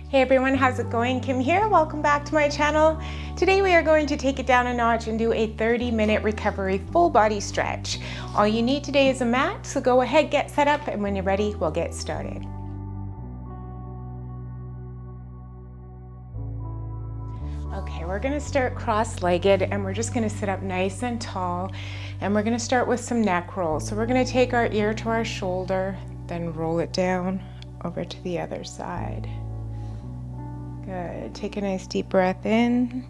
Hey everyone, how's it going? Kim here. Welcome back to my channel. Today we are going to take it down a notch and do a 30-minute recovery full body stretch. All you need today is a mat, so go ahead, get set up, and when you're ready, we'll get started. Okay, we're gonna start cross-legged and we're just gonna sit up nice and tall, and we're gonna start with some neck rolls. So we're gonna take our ear to our shoulder, then roll it down over to the other side. Good. Take a nice deep breath in.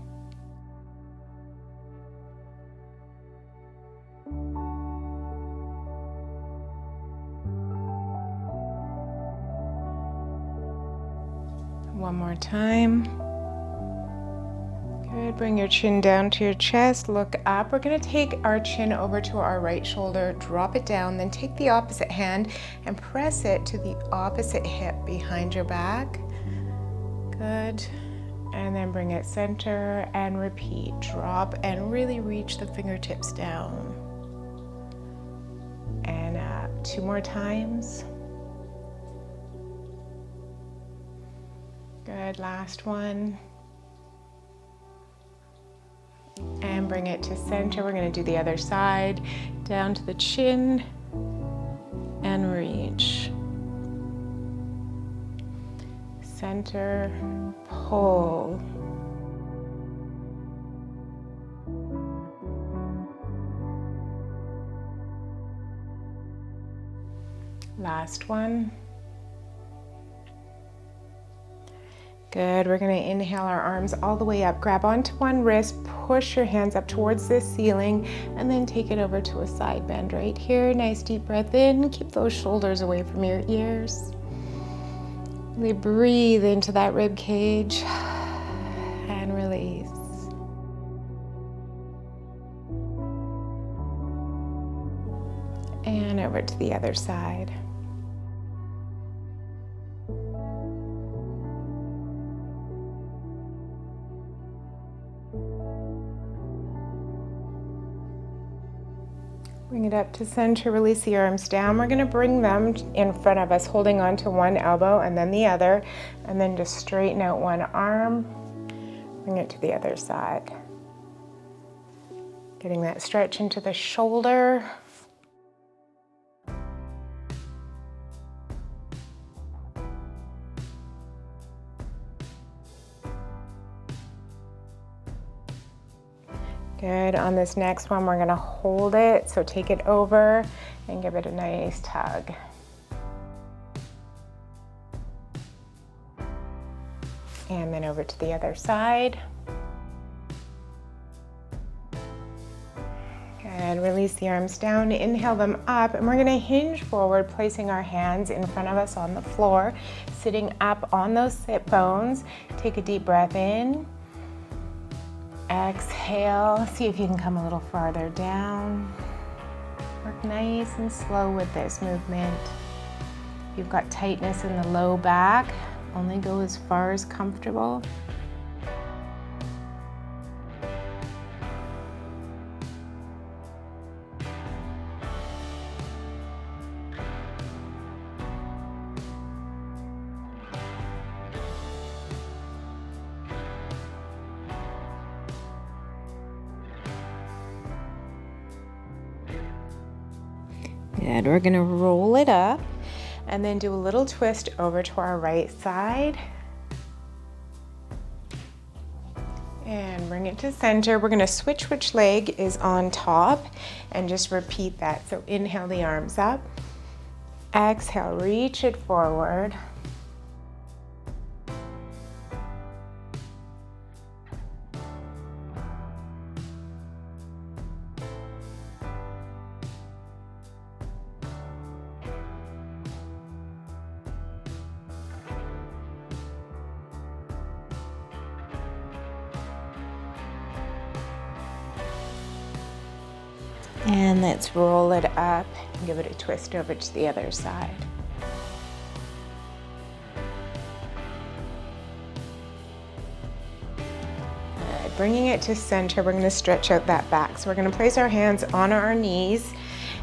One more time. Good. Bring your chin down to your chest. Look up. We're going to take our chin over to our right shoulder, drop it down, then take the opposite hand and press it to the opposite hip behind your back. Good. And then bring it center and repeat. Drop and really reach the fingertips down. And up. 2 more times. Good. Last one. And bring it to center. We're going to do the other side. Down to the chin and reach. Center, pull. Last one. Good. We're going to inhale our arms all the way up. Grab onto one wrist, push your hands up towards the ceiling, and then take it over to a side bend right here. Nice deep breath in. Keep those shoulders away from your ears. Really breathe into that rib cage and release. And over to the other side. Bring it up to center, release the arms down. We're going to bring them in front of us, holding on to one elbow and then the other, and then just straighten out one arm, bring it to the other side. Getting that stretch into the shoulder. Good. On this next one, we're going to hold it. So take it over and give it a nice tug. And then over to the other side. Good. Release the arms down, inhale them up, and we're going to hinge forward, placing our hands in front of us on the floor, sitting up on those sit bones. Take a deep breath in. Exhale, see if you can come a little farther down. Work nice and slow with this movement. If you've got tightness in the low back, only go as far as comfortable. Good. We're going to roll it up and then do a little twist over to our right side. And bring it to center. We're going to switch which leg is on top and just repeat that. So inhale the arms up. Exhale, reach it forward. And let's roll it up and give it a twist over to the other side. Bringing it to center, we're going to stretch out that back. So we're going to place our hands on our knees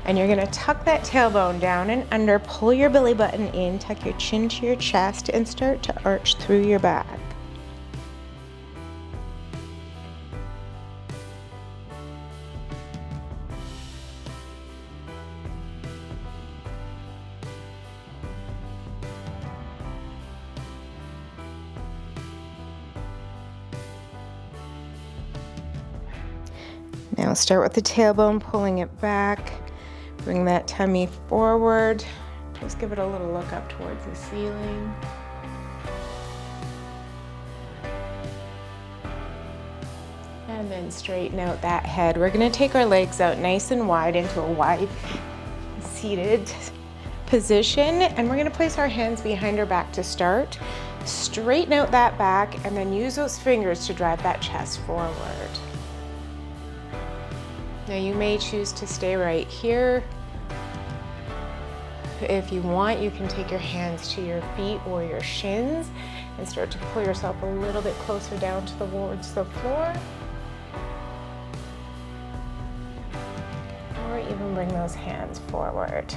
And you're gonna tuck that tailbone down and under, pull your belly button in, tuck your chin to your chest, and start to arch through your back. Now start with the tailbone, pulling it back. Bring that tummy forward. Just give it a little look up towards the ceiling. And then straighten out that head. We're gonna take our legs out nice and wide into a wide seated position. And we're gonna place our hands behind our back to start. Straighten out that back and then use those fingers to drive that chest forward. Now you may choose to stay right here. If you want, you can take your hands to your feet or your shins and start to pull yourself a little bit closer down towards the floor. Or even bring those hands forward.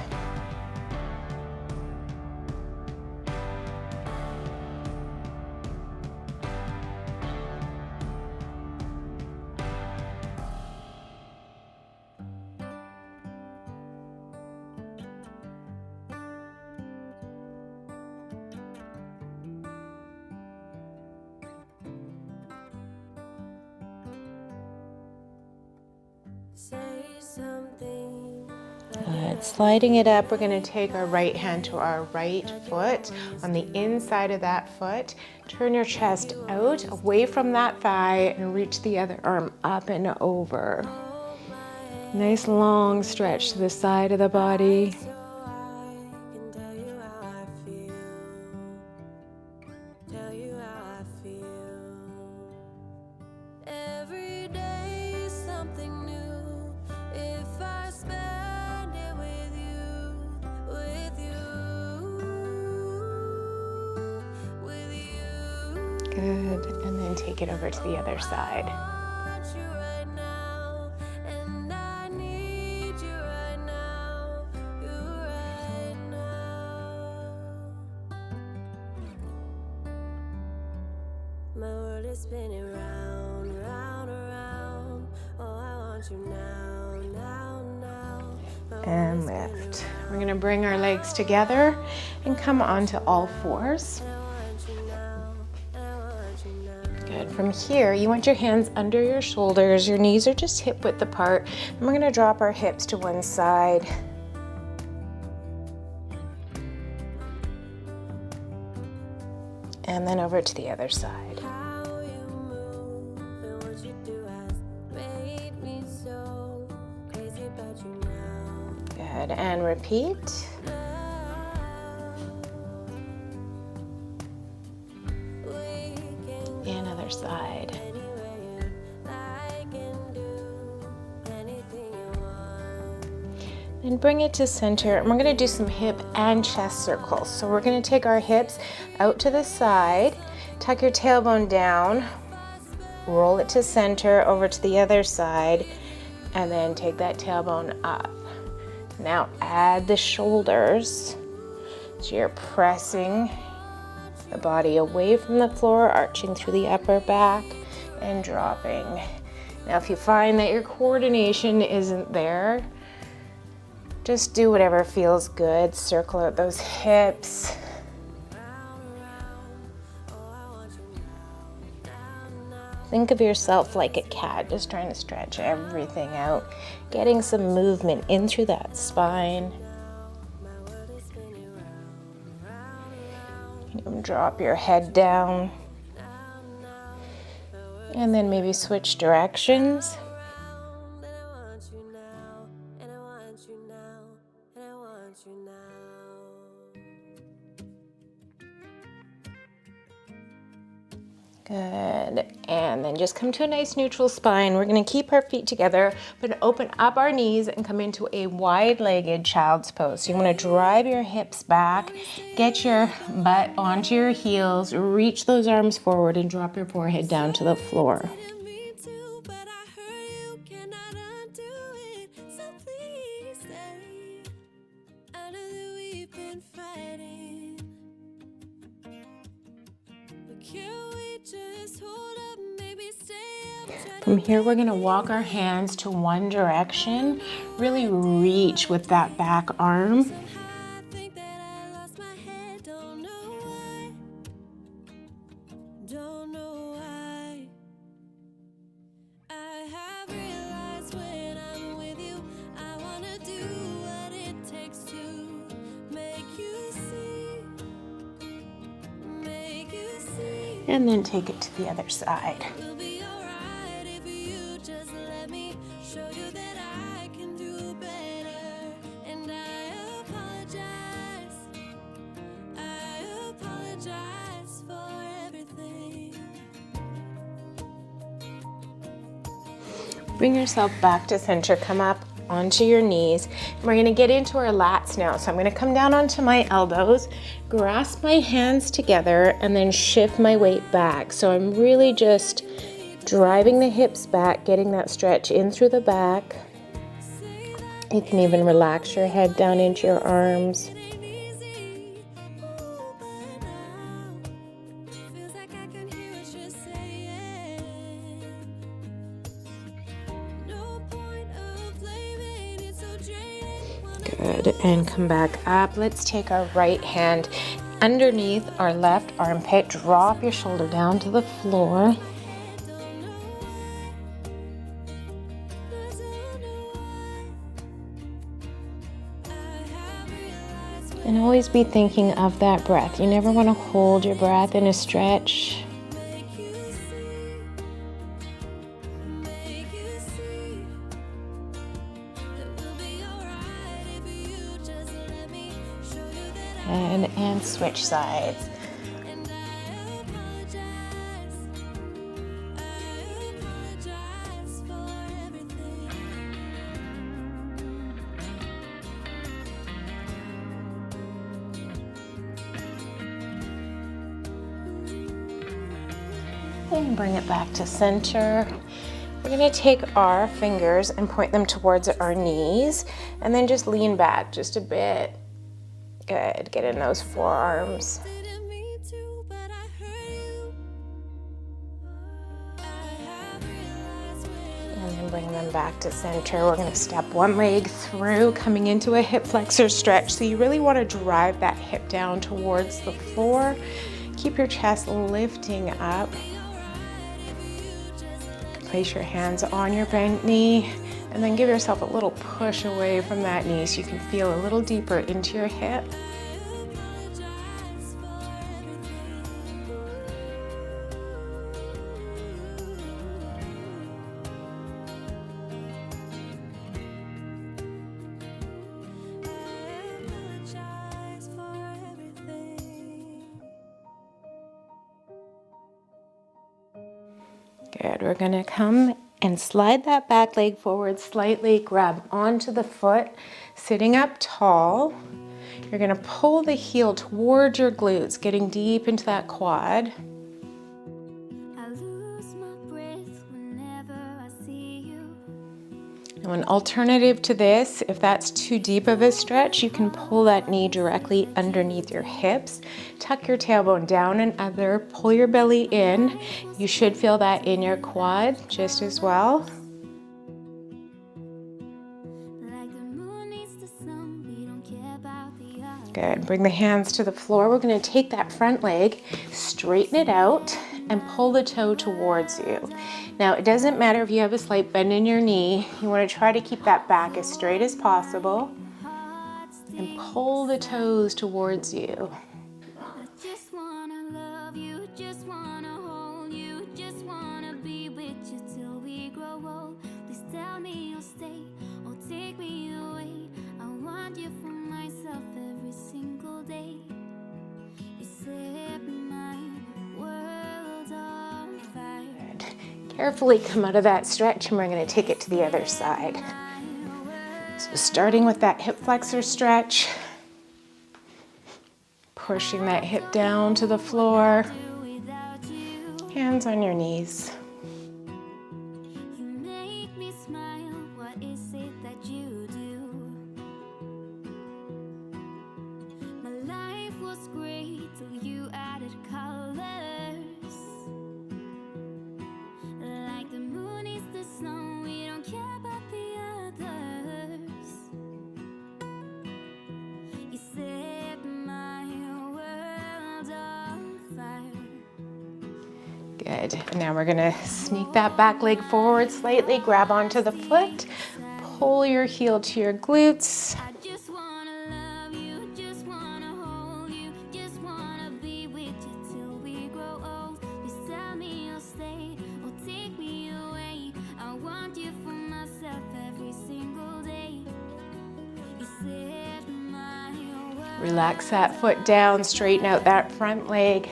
Good. Sliding it up, we're going to take our right hand to our right foot. On the inside of that foot, turn your chest out, away from that thigh, and reach the other arm up and over. Nice long stretch to the side of the body. Good, and then take it over to the other side. My world is spinning round, round, around. Oh, I want you now, now, now. And lift. We're going to bring our legs together and come onto all fours. Good. From here, you want your hands under your shoulders. Your knees are just hip width apart. And we're going to drop our hips to one side. And then over to the other side. Good. And repeat. And other side. And bring it to center. And we're going to do some hip and chest circles. So we're going to take our hips out to the side, tuck your tailbone down, roll it to center, over to the other side, and then take that tailbone up. Now add the shoulders. So you're pressing the body away from the floor, arching through the upper back and dropping. Now if you find that your coordination isn't there, just do whatever feels good. Circle out those hips. Think of yourself like a cat, just trying to stretch everything out, getting some movement in through that spine. Drop your head down. And then maybe switch directions. Good. And then just come to a nice neutral spine. We're going to keep our feet together, but open up our knees and come into a wide-legged child's pose. So you want to drive your hips back, get your butt onto your heels, reach those arms forward, and drop your forehead down to the floor. From here, we're gonna walk our hands to one direction. Really reach with that back arm. I think that I lost my head, don't know why. Don't know why. I have realized when I'm with you, I wanna do what it takes to make you see, make you see. And then take it to the other side. We'll be alright if you just let me show you that I can do better. And I apologize for everything. Bring yourself back to center, come up onto your knees. We're gonna get into our lats now. So I'm gonna come down onto my elbows, grasp my hands together, and then shift my weight back. So I'm really just driving the hips back, getting that stretch in through the back. You can even relax your head down into your arms. Good, and come back up. Let's take our right hand underneath our left armpit. Drop your shoulder down to the floor. And always be thinking of that breath. You never want to hold your breath in a stretch. And switch sides. And bring it back to center. We're going to take our fingers and point them towards our knees, and then just lean back just a bit. Good, get in those forearms. And then bring them back to center. We're gonna step one leg through, coming into a hip flexor stretch. So you really wanna drive that hip down towards the floor. Keep your chest lifting up. Place your hands on your bent knee, and then give yourself a little push away from that knee so you can feel a little deeper into your hip. Good, we're gonna come and slide that back leg forward slightly, grab onto the foot, sitting up tall. You're gonna pull the heel towards your glutes, getting deep into that quad. I lose my breath whenever I see you. Now, an alternative to this, if that's too deep of a stretch, you can pull that knee directly underneath your hips. Tuck your tailbone down and under, pull your belly in. You should feel that in your quad just as well. Good, bring the hands to the floor. We're gonna take that front leg, straighten it out, and pull the toe towards you. Now, it doesn't matter if you have a slight bend in your knee. You wanna try to keep that back as straight as possible and pull the toes towards you. I just wanna love you, just wanna hold you, just wanna be with you till we grow old. Please tell me you'll stay or take me away. I want you for myself every single day. You set my world on fire. Good. Carefully come out of that stretch, and we're gonna take it to the other side. So starting with that hip flexor stretch, pushing that hip down to the floor, hands on your knees. You make me smile, what is it that you do? My life was great till you added colors. Like the moon Good. And now we're gonna sneak that back leg forward slightly, grab onto the foot, pull your heel to your glutes. I just wanna love you, just wanna hold you, just wanna be with you till we grow old. Please tell me you'll stay or take me away. I want you for myself every single day. You saved my world. Relax that foot down, straighten out that front leg,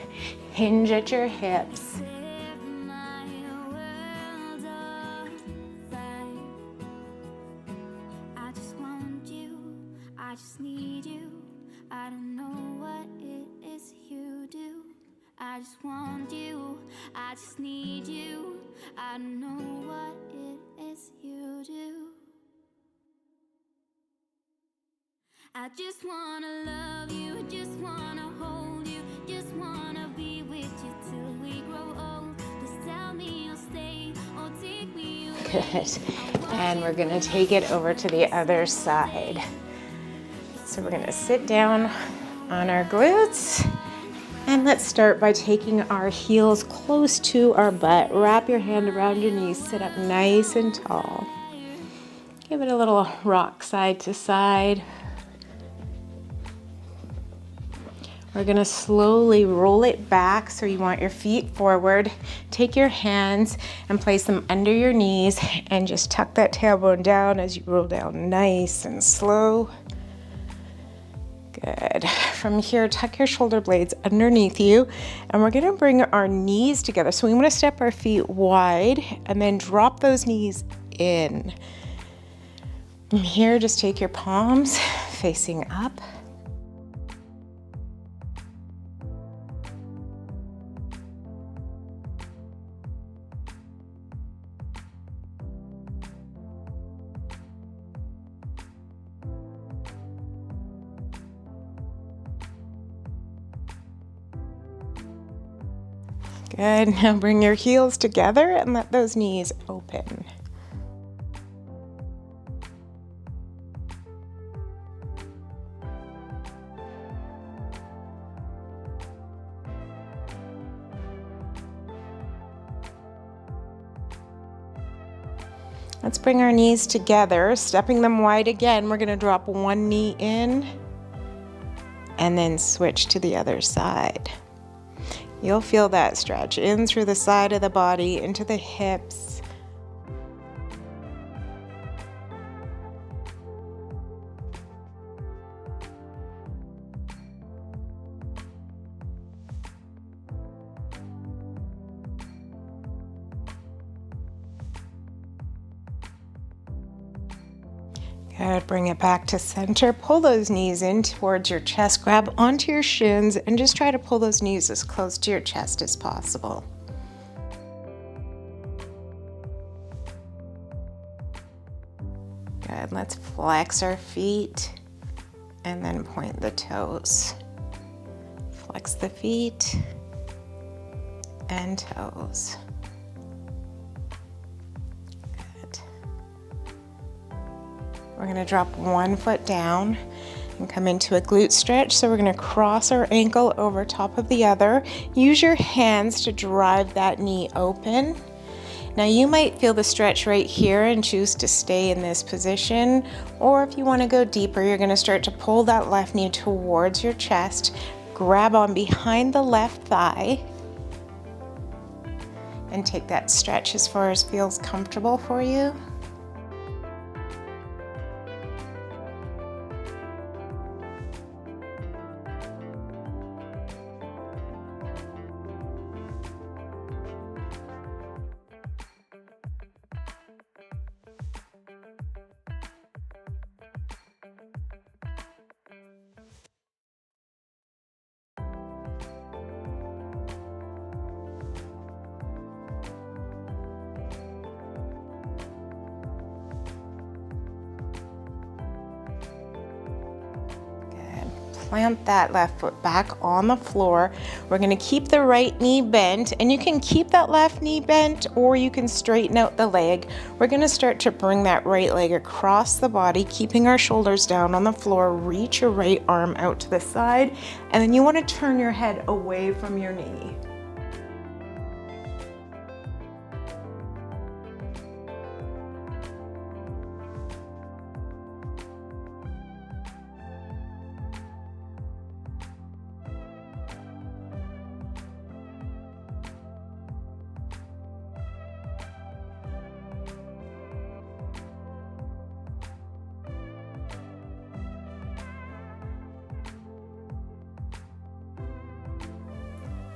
hinge at your hips. Saved my world of fire. I just want you, I just need you. I don't know what it is you do. I just want you, I just need you. I don't know what it is you do. I just wanna love you, just wanna hold you, just wanna be with you till we grow old. Please tell me you'll stay or take me away. Good. And we're gonna take it over to the other side. So we're gonna sit down on our glutes. And let's start by taking our heels close to our butt. Wrap your hand around your knees, sit up nice and tall. Give it a little rock side to side. We're gonna slowly roll it back, so you want your feet forward. Take your hands and place them under your knees and just tuck that tailbone down as you roll down nice and slow. Good. From here, tuck your shoulder blades underneath you, and we're gonna bring our knees together. So we wanna step our feet wide and then drop those knees in. From here, just take your palms facing up. Good. Now bring your heels together and let those knees open. Let's bring our knees together, stepping them wide again. We're going to drop one knee in and then switch to the other side. You'll feel that stretch in through the side of the body, into the hips. Good, bring it back to center. Pull those knees in towards your chest. Grab onto your shins and just try to pull those knees as close to your chest as possible. Good, let's flex our feet and then point the toes. Flex the feet and toes. We're going to drop one foot down and come into a glute stretch. So we're going to cross our ankle over top of the other. Use your hands to drive that knee open. Now you might feel the stretch right here and choose to stay in this position. Or if you want to go deeper, you're going to start to pull that left knee towards your chest. Grab on behind the left thigh and take that stretch as far as feels comfortable for you. Plant that left foot back on the floor. We're going to keep the right knee bent, and you can keep that left knee bent or you can straighten out the leg. We're going to start to bring that right leg across the body, keeping our shoulders down on the floor. Reach your right arm out to the side, and then you want to turn your head away from your knee.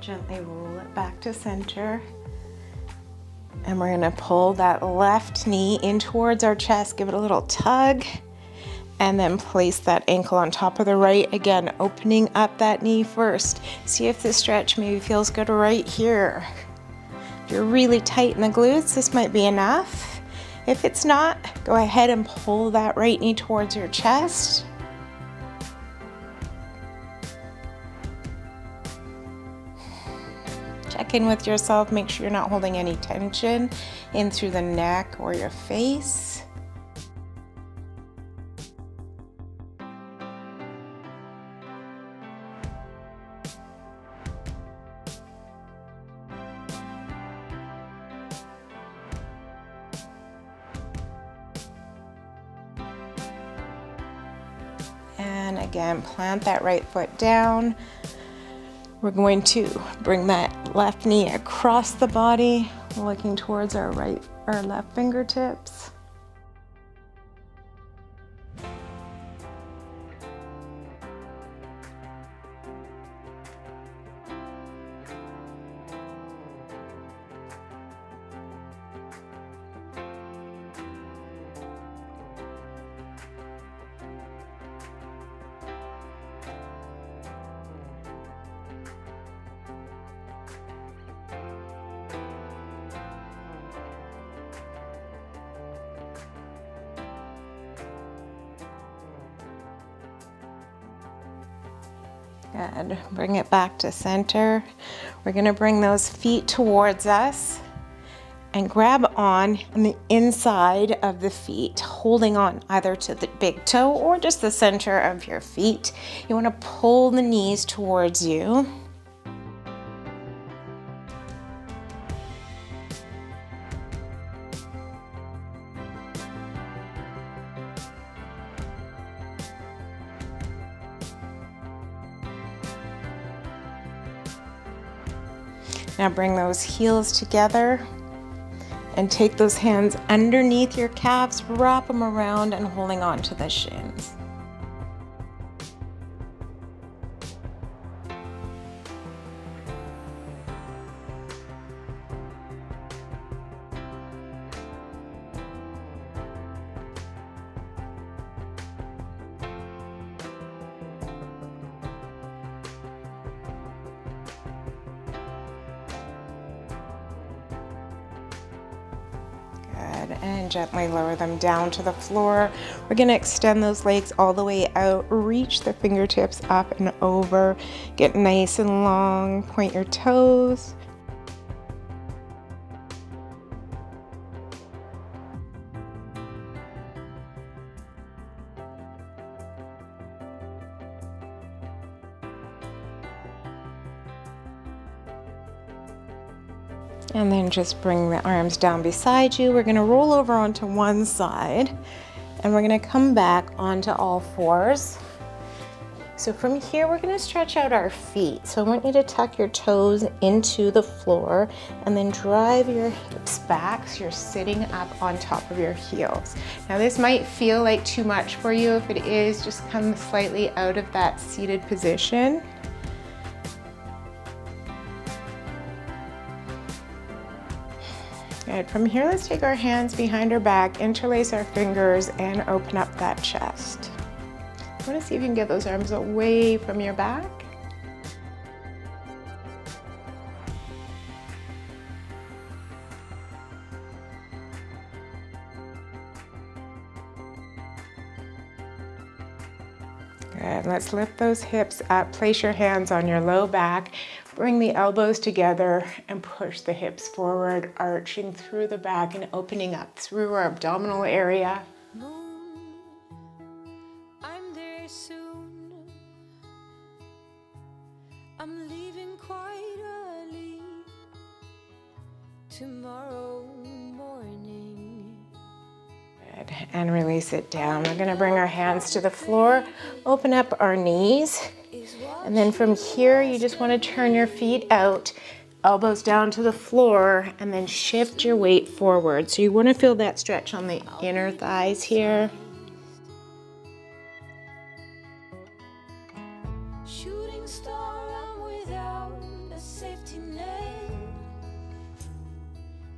Gently roll it back to center. And we're gonna pull that left knee in towards our chest, give it a little tug, and then place that ankle on top of the right. Again, opening up that knee first. See if this stretch maybe feels good right here. If you're really tight in the glutes, this might be enough. If it's not, go ahead and pull that right knee towards your chest. Check in with yourself, make sure you're not holding any tension in through the neck or your face. And again, plant that right foot down. We're going to bring that left knee across the body, looking towards our left fingertips. Good. Bring it back to center. We're going to bring those feet towards us and grab on the inside of the feet, holding on either to the big toe or just the center of your feet. You want to pull the knees towards you. Now bring those heels together and take those hands underneath your calves, wrap them around and holding on to the shins. And gently lower them down to the floor. We're going to extend those legs all the way out, reach the fingertips up and over, get nice and long, point your toes. And then just bring the arms down beside you. We're going to roll over onto one side and we're going to come back onto all fours. So from here, we're going to stretch out our feet. So I want you to tuck your toes into the floor and then drive your hips back so you're sitting up on top of your heels. Now this might feel like too much for you. If it is, just come slightly out of that seated position. Good. From here, let's take our hands behind our back, interlace our fingers, and open up that chest. I want to see if you can get those arms away from your back. Good. Let's lift those hips up. Place your hands on your low back. Bring the elbows together and push the hips forward, arching through the back and opening up through our abdominal area. Moon, I'm there soon. I'm leaving quite early tomorrow morning. Good. And release it down. We're going to bring our hands to the floor, open up our knees. And then from here, you just want to turn your feet out, elbows down to the floor, and then shift your weight forward. So you want to feel that stretch on the inner thighs here. Shooting star, I'm without a safety net.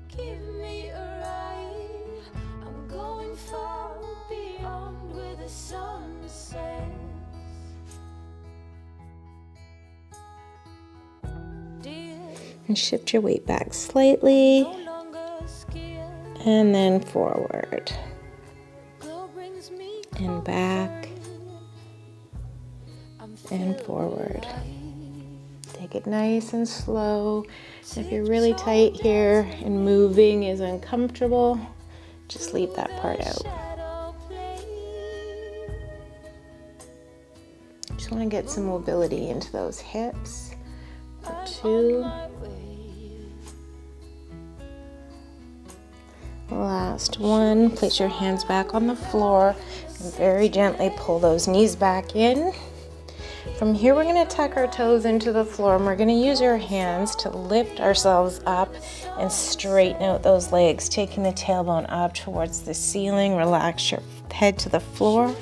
Give me a ride. I'm going far beyond where the sun sets. And shift your weight back slightly. And then forward. And back. And forward. Take it nice and slow. If you're really tight here and moving is uncomfortable, just leave that part out. Just want to get some mobility into those hips. For 2. Last one. Place your hands back on the floor and very gently pull those knees back in. From here, we're going to tuck our toes into the floor, and we're going to use our hands to lift ourselves up and straighten out those legs, taking the tailbone up towards the ceiling. Relax your head to the floor.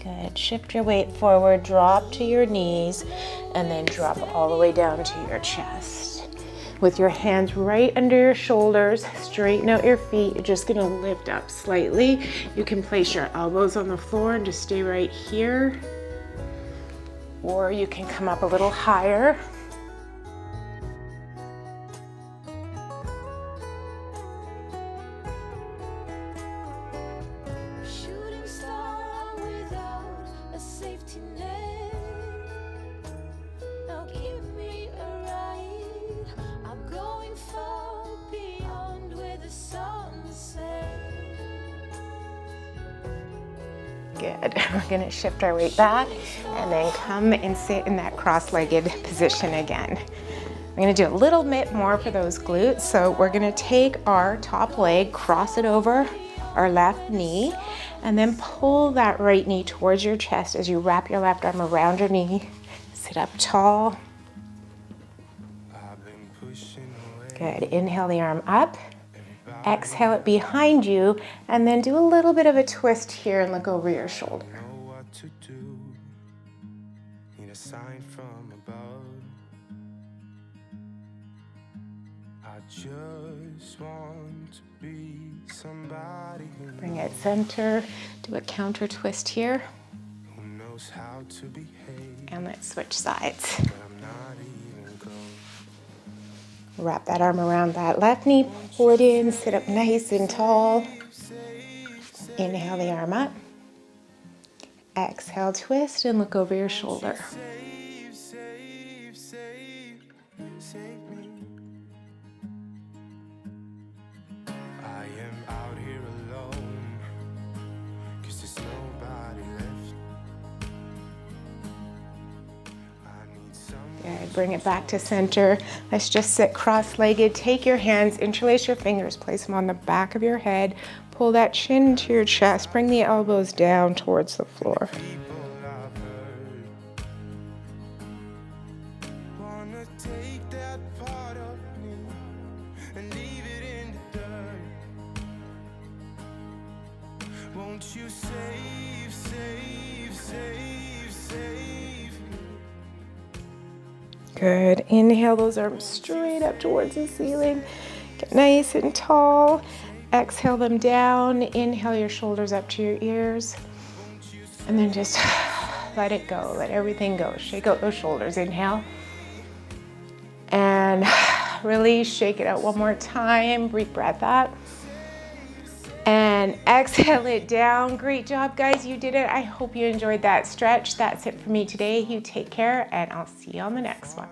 Good. Shift your weight forward, drop to your knees, and then drop all the way down to your chest. With your hands right under your shoulders, straighten out your feet. You're just gonna lift up slightly. You can place your elbows on the floor and just stay right here. Or you can come up a little higher. Good. We're going to shift our weight back and then come and sit in that cross-legged position again. We're going to do a little bit more for those glutes. So we're going to take our top leg, cross it over our left knee, and then pull that right knee towards your chest as you wrap your left arm around your knee. Sit up tall. Good. Inhale the arm up. Exhale it behind you, and then do a little bit of a twist here and look over your shoulder. Bring it center, do a counter twist here. And let's switch sides. Wrap that arm around that left knee, pull it in, sit up nice and tall. Inhale the arm up. Exhale, twist and look over your shoulder. Good. Bring it back to center. Let's just sit cross-legged. Take your hands, interlace your fingers, place them on the back of your head. Pull that chin into your chest. Bring the elbows down towards the floor. Won't you save, save, save, save? Good. Inhale those arms straight up towards the ceiling. Get nice and tall. Exhale them down. Inhale your shoulders up to your ears. And then just let it go. Let everything go. Shake out those shoulders. Inhale. And release. Shake it out one more time. Deep breath up. And exhale it down. Great job, guys. You did it. I hope you enjoyed that stretch. That's it for me today. You take care, and I'll see you on the next one.